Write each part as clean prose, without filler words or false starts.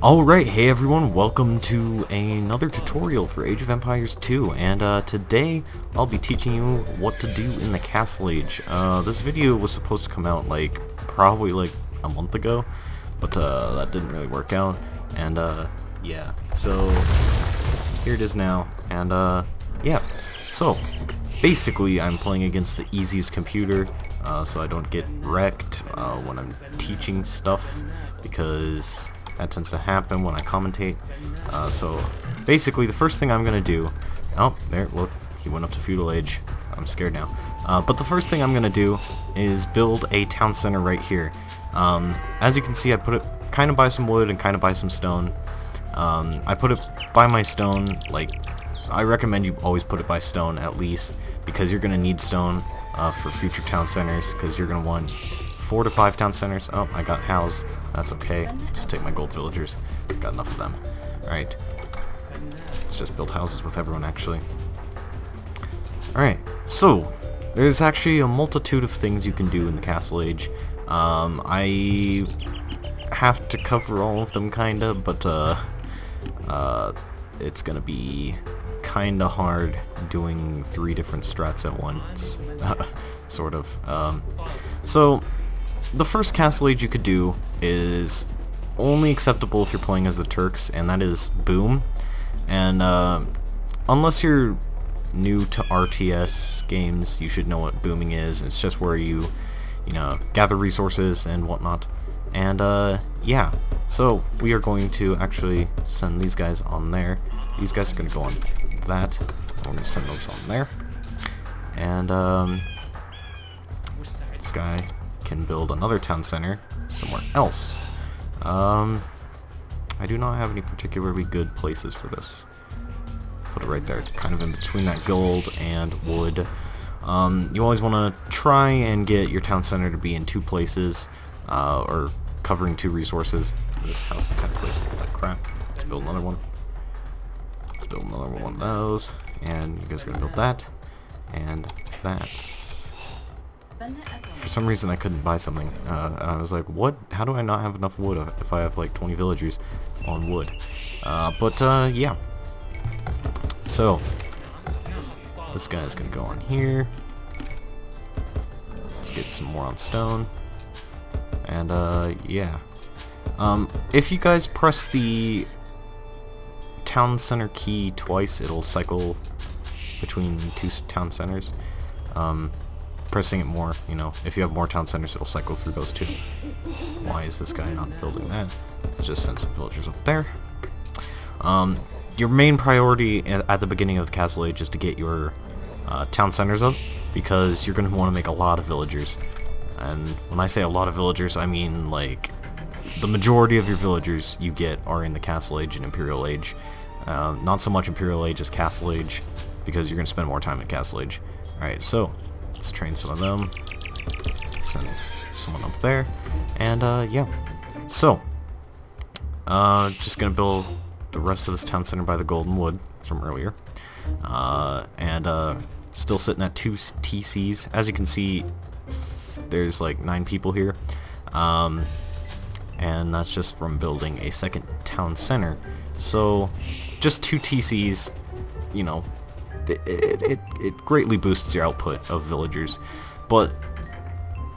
Alright, hey everyone, welcome to another tutorial for Age of Empires 2, and today I'll be teaching you what to do in the Castle Age. This video was supposed to come out probably a month ago, but that didn't really work out, and yeah, so here it is now, and yeah, so basically I'm playing against the easiest computer, so I don't get wrecked when I'm teaching stuff, because that tends to happen when I commentate. So basically the first thing I'm gonna do, oh there, look, he went up to feudal age. I'm scared now. But the first thing I'm gonna do is build a town center right here. As you can see, I put it kind of by some wood and kind of by some stone. I put it by my stone. I recommend you always put it by stone at least, because you're gonna need stone for future town centers, because you're gonna want 4 to 5 town centers. Oh, I got housed. That's okay. Just take my gold villagers. Got enough of them. Alright. Let's just build houses with everyone, actually. Alright. So, there's actually a multitude of things you can do in the Castle Age. I have to cover all of them, kinda, but, it's gonna be kinda hard doing 3 different strats at once. Sort of. So, the first Castle Age you could do is only acceptable if you're playing as the Turks, and that is Boom. And unless you're new to RTS games, you should know what booming is. It's just where you gather resources and whatnot. And yeah, so we are going to actually send these guys on there. These guys are going to go on that. We're going to send those on there. And this guy can build another town center somewhere else. I do not have any particularly good places for this. Put it right there. It's kind of in between that gold and wood. You always want to try and get your town center to be in 2 places, or covering 2 resources. This house is kind of placed like crap. Let's build another one. Let's build another one of those. And you guys are going to build that. And that. For some reason I couldn't buy something. I was like, what? How do I not have enough wood if I have like 20 villagers on wood? Yeah. So, this guy's gonna go on here. Let's get some more on stone. And yeah. If you guys press the town center key twice, it'll cycle between 2 town centers. Pressing it more, if you have more town centers, it'll cycle through those 2. Why is this guy not building that? Let's just send some villagers up there. Your main priority at the beginning of the Castle Age is to get your town centers up, because you're going to want to make a lot of villagers. And when I say a lot of villagers, I mean like the majority of your villagers you get are in the Castle Age and Imperial Age. Not so much Imperial Age as Castle Age, because you're going to spend more time in Castle Age. Alright, so let's train some of them, send someone up there, and yeah. So, just gonna build the rest of this town center by the golden wood from earlier, and still sitting at 2 TCs. As you can see, there's like 9 people here, and that's just from building a second town center. So, just 2 TCs, it greatly boosts your output of villagers, but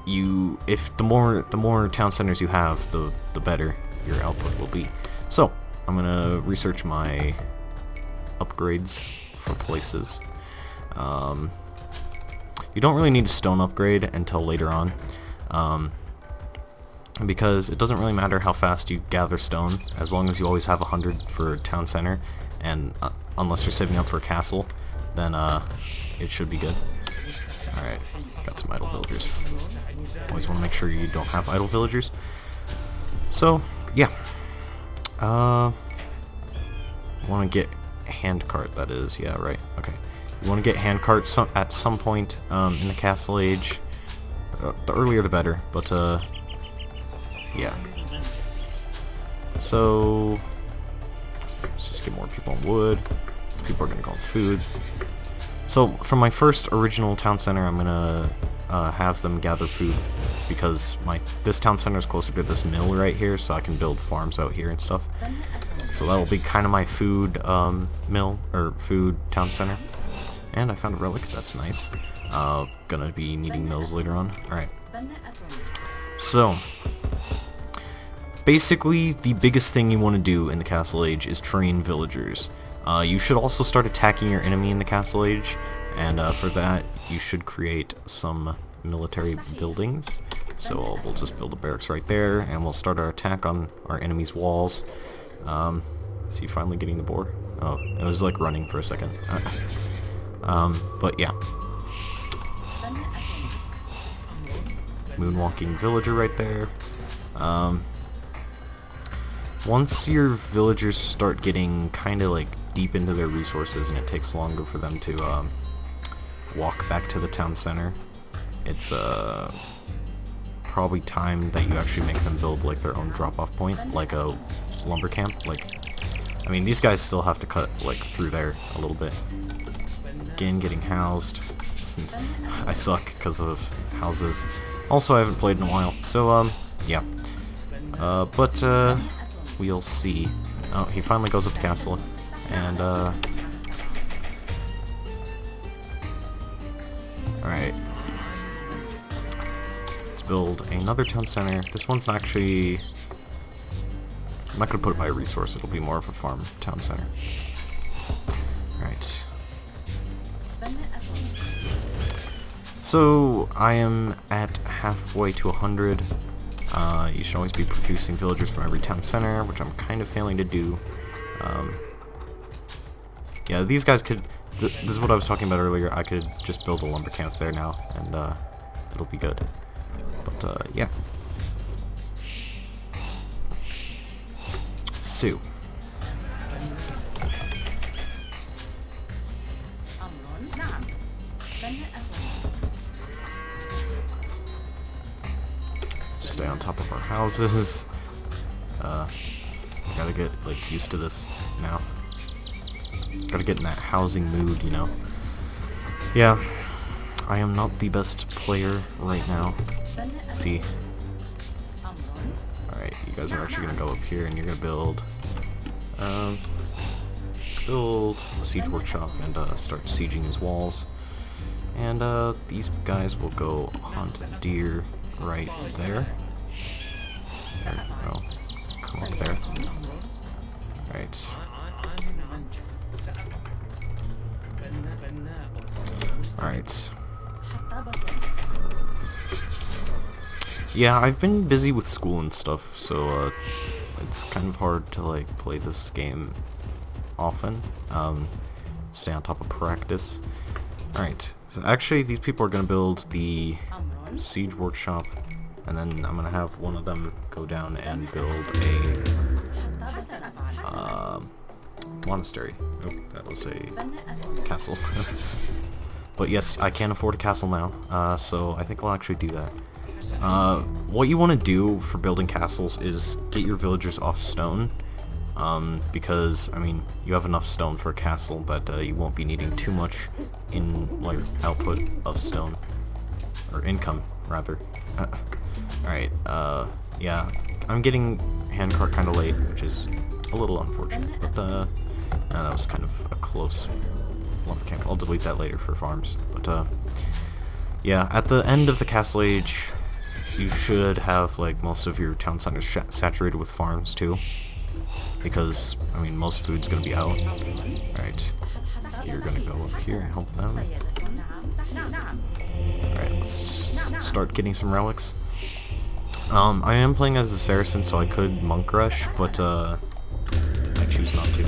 if the more town centers you have, the better your output will be. So I'm gonna research my upgrades for places. You don't really need a stone upgrade until later on, because it doesn't really matter how fast you gather stone, as long as you always have 100 for a town center, and unless you're saving up for a castle, then it should be good. Alright, got some idle villagers. Always want to make sure you don't have idle villagers. So, yeah. Want to get handcart, that is. Yeah, right. Okay. You want to get handcart at some point in the Castle Age. The earlier the better, but yeah. So, let's just get more people on wood. People are going to go on food. So, from my first original town center, I'm going to have them gather food, because this town center is closer to this mill right here, so I can build farms out here and stuff. So that'll be kind of my food mill, or food town center. And I found a relic, that's nice. Gonna be needing those later on. Alright. So, basically, the biggest thing you want to do in the Castle Age is train villagers. You should also start attacking your enemy in the Castle Age, and for that, you should create some military buildings. So we'll just build a barracks right there, and we'll start our attack on our enemy's walls. Is he finally getting the boar? Oh, it was like running for a second. But yeah. Moonwalking villager right there. Once your villagers start getting kind of like deep into their resources and it takes longer for them to walk back to the town center, it's probably time that you actually make them build like their own drop-off point, like a lumber camp. Like, I mean, these guys still have to cut like through there a little bit. Again, getting housed. I suck because of houses. Also, I haven't played in a while, so yeah. But we'll see. Oh, he finally goes up to castle, and alright. Let's build another town center. This one's actually... I'm not gonna put it by resource, it'll be more of a farm town center. Alright. So, I am at halfway to 100. You should always be producing villagers from every town center, which I'm kind of failing to do. Yeah, these guys could... this is what I was talking about earlier. I could just build a lumber camp there now, and it'll be good. But, yeah. So... stay on top of our houses. Gotta get like used to this now. Gotta get in that housing mood, you know. Yeah, I am not the best player right now. See. Alright, you guys are actually gonna go up here and you're gonna build build a siege workshop and start sieging his walls. And these guys will go hunt deer right there. There, no, come up there. Right. Alright. Yeah, I've been busy with school and stuff, so it's kind of hard to like play this game often. Stay on top of practice. Alright. So actually, these people are going to build the siege workshop, and then I'm going to have one of them go down and build a monastery. Oh, that was a castle. But yes, I can afford a castle now, so I think I'll actually do that. What you want to do for building castles is get your villagers off stone. Because, I mean, you have enough stone for a castle that you won't be needing too much in, like, output of stone. Or income, rather. Alright, yeah, I'm getting handcart kind of late, which is a little unfortunate, but, that was kind of a close lumber camp. I'll delete that later for farms, but, yeah, at the end of the Castle Age, you should have, like, most of your town centers saturated with farms, too. Because, I mean, most food's gonna be out. Alright. You're gonna go up here and help them. Alright, let's start getting some relics. I am playing as a Saracen, so I could monk rush, but, I choose not to.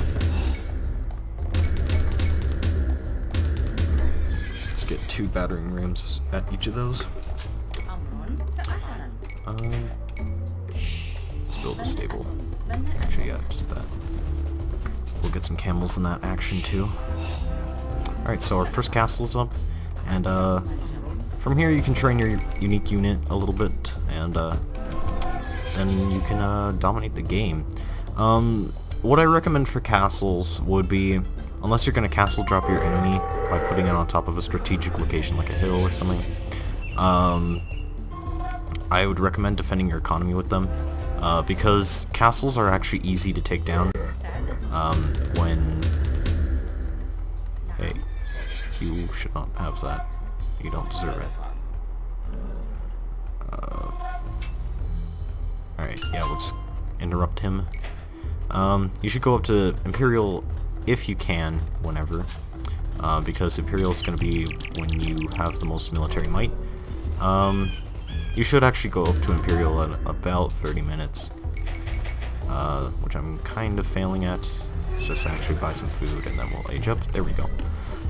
Let's get 2 battering rams at each of those. Let's build a stable. Actually, yeah, just that. We'll get some camels in that action too. Alright, so our first castle's up, and from here you can train your unique unit a little bit, and then you can dominate the game. What I recommend for castles would be, unless you're going to castle drop your enemy by putting it on top of a strategic location like a hill or something, I would recommend defending your economy with them, because castles are actually easy to take down. When... Hey, you should not have that. You don't deserve it. Alright, yeah, let's interrupt him. You should go up to Imperial if you can, whenever. Because Imperial is going to be when you have the most military might. You should actually go up to Imperial in about 30 minutes. Which I'm kind of failing at. Let's just actually buy some food and then we'll age up. There we go.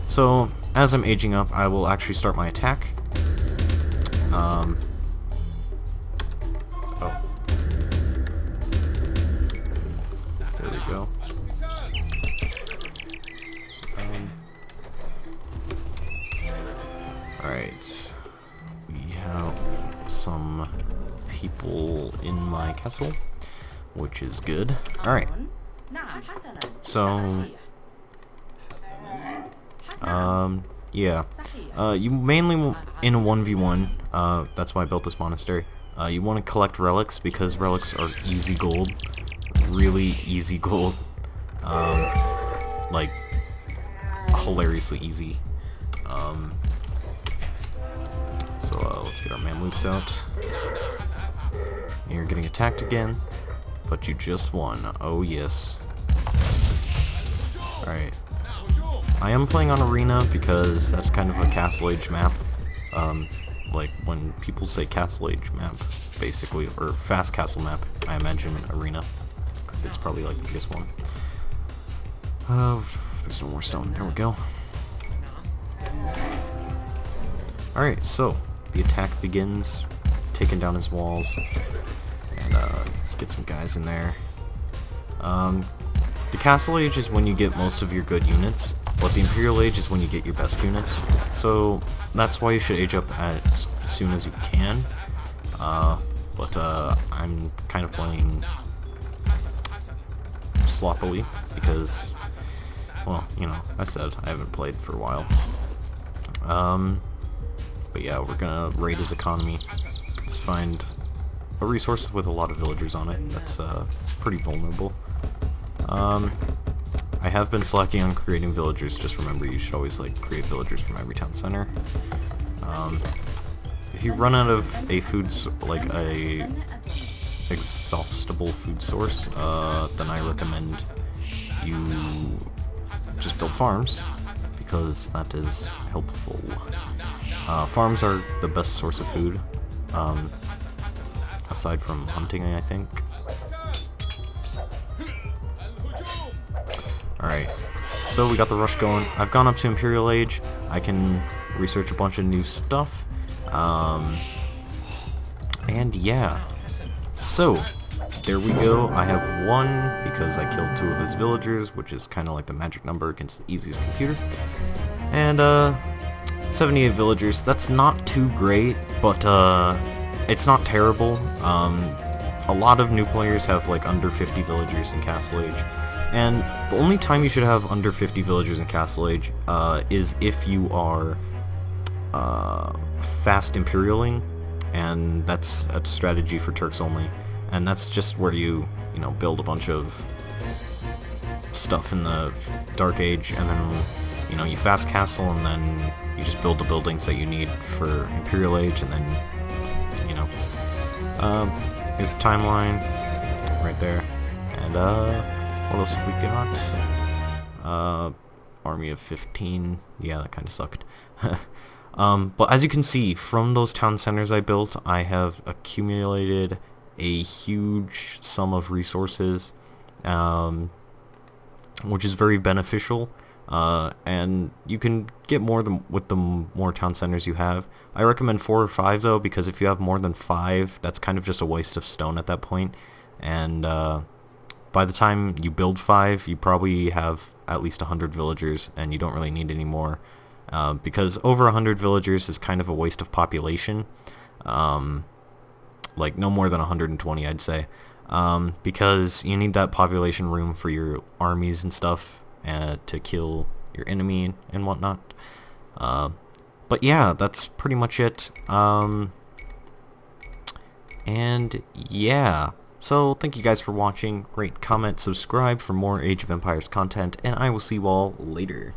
So, as I'm aging up, I will actually start my attack. Oh. There we go. Alright. We have some people in my castle, which is good. Alright. So, yeah. You mainly, in a 1v1, that's why I built this monastery, you want to collect relics, because relics are easy gold. Really easy gold. Like, hilariously easy. So, let's get our Mamluks out. You're getting attacked again, but you just won. Oh, yes. Alright. I am playing on Arena because that's kind of a Castle Age map. Like, when people say Castle Age map, basically, or Fast Castle map, I imagine Arena, because it's probably like the biggest one. There's no more stone. There we go. Alright, so, the attack begins, taking down his walls, and let's get some guys in there. The Castle Age is when you get most of your good units, but the Imperial Age is when you get your best units, so that's why you should age up as soon as you can. But I'm kind of playing sloppily, because, well, you know, I said I haven't played for a while. But yeah, we're gonna raid his economy. Let's find a resource with a lot of villagers on it that's pretty vulnerable. I have been slacking on creating villagers. Just remember, you should always like create villagers from every town center. If you run out of a like a exhaustible food source, then I recommend you just build farms, because that is helpful. Farms are the best source of food, aside from hunting, I think. Alright, so we got the rush going. I've gone up to Imperial Age. I can research a bunch of new stuff. And yeah. So, there we go. I have one because I killed 2 of his villagers, which is kind of like the magic number against the easiest computer. And, 78 villagers. That's not too great, but, it's not terrible. A lot of new players have, like, under 50 villagers in Castle Age. And the only time you should have under 50 villagers in Castle Age is if you are fast imperialing, and that's a strategy for Turks only. And that's just where you know, build a bunch of stuff in the Dark Age, and then, you know, you fast castle, and then you just build the buildings that you need for Imperial Age, and then, you know. Here's the timeline, right there. And, what else have we got? Army of 15. Yeah, that kind of sucked. But as you can see, from those town centers I built, I have accumulated a huge sum of resources, which is very beneficial. And you can get more with the more town centers you have. I recommend 4 or 5 though, because if you have more than 5, that's kind of just a waste of stone at that point. And by the time you build 5, you probably have at least 100 villagers, and you don't really need any more, because over 100 villagers is kind of a waste of population. Like no more than 120, I'd say, because you need that population room for your armies and stuff, to kill your enemy and whatnot. But yeah, that's pretty much it. And yeah. So thank you guys for watching. Rate, comment, subscribe for more Age of Empires content, and I will see you all later.